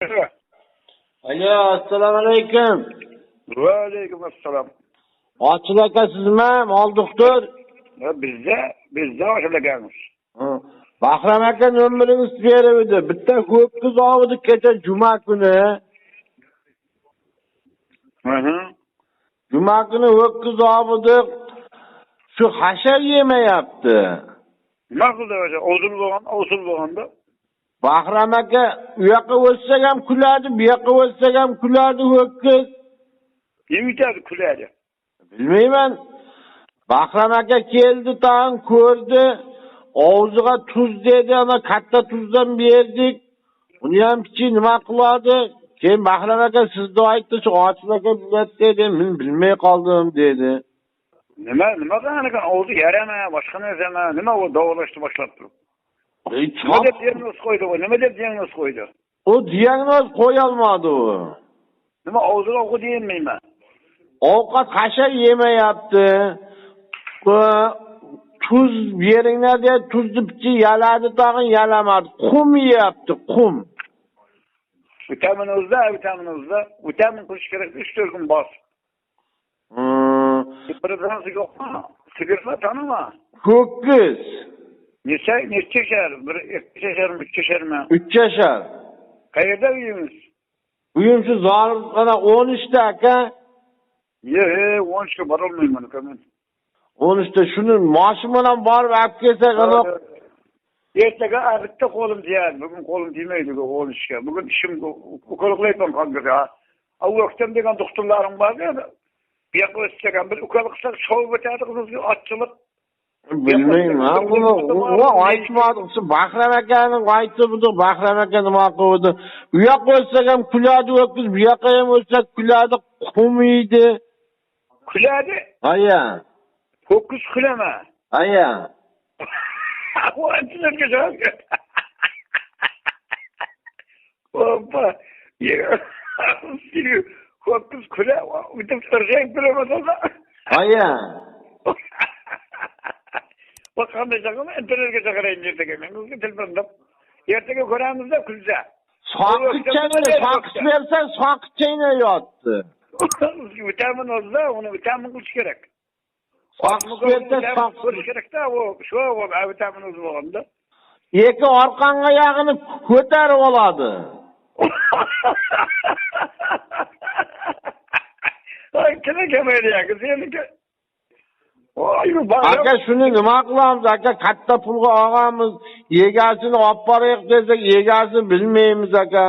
Alo, assalomu alaykum. Va alaykum assalom. Ochil aka sizmi? Mol doktor. Bizda ochilganmiz. Bahram aka nomeringiz berib edi. Bitta ho'kiz ovdi kecha juma kuni. Juma kuni ho'kiz ovdi. Shu hashar yemayapti. Nima qildi o'sha? Osul bo'lganda. Bahram aka u yoqqa o'tsak ham kuladi, bu yoqqa o'tsak ham kuladi ho'kiz. Yemitadi kuladi. Bilmayman. Bahram aka keldi, tag'in ko'rdi. Og'ziga tuz dedi, ana katta tuzdan berdik. Uni ham kichik nima qiladi? Keyin Bahram aka sizni aytdi, shu ochil aka biladi dedi. Men bilmay qoldim dedi. Nima qanaqa og'zi yarama, boshqa narsa nima u davolashni boshlab turib. Nima deb diagnoz qo'ydi? U diagnoz qo'ya olmadi u. Nima og'ziga ovqat yeyolmayman. Ovqat hashar yemayapti. Tuz beringlar deb tuzni pichi yaladi, tag'in yalamadi. Qum yeyapti, qum. Vitamin qilish kerak 3-4 kun bos. Birinchisi yo'qmi? Sigirma tanima. Ho'kiz. Necha yashar? 2 yasharmi, 3 yasharmi? 3 yashar. Qayerda uyimiz? Uyim shu Zolimxona 13 ta aka. 13 ga bora olmayman men. 13 ta shuni mashina bilan borib olib kelsak ana. Ertaga bitta qo'lim tegadi. Bugun qo'lim tegmaydi 13 ga. Bugun ishim ukolqlayman qoldi. Avvoktam degan doktorlarim bor-ku. Bu yoqqa o'tsagan bir ukol qilsak shovib o'tadi qizimizga ochchilik. Bilmayman. U aytmadi. Shu Bahram akaning aytdi, Bahram aka nima qildi? U yoqqa o'tsak ham kuladi ho'kiz, bu yoqqa ham o'tsak kuladi, qumiydi. Kuladi? Aya. Ho'kiz kulama. Aya. O antilarga javob ber. Oppa. Ho'kiz kula, o'tib turgan bilamasana. Aya. Qanday chaqirma, internerga chaqirayın ertaga. Men o'zga telefonda. Ertaga ko'ramizda kulsa. Soqich bersan, soqichingni yotdi. Vitamin olsa, uni vitamin qilish kerak. Soqich bersa, soqich qilish kerak-da, shu vitamin o'zi bo'lganda. Eki orqanqa oyog'ini ko'tarib oladi. Ay, kime kemayapti, seniki? Aka shuni nima qilamiz? Aka katta pulga olamiz, egasini olib boraylik desak, egasini bilmaymiz aka.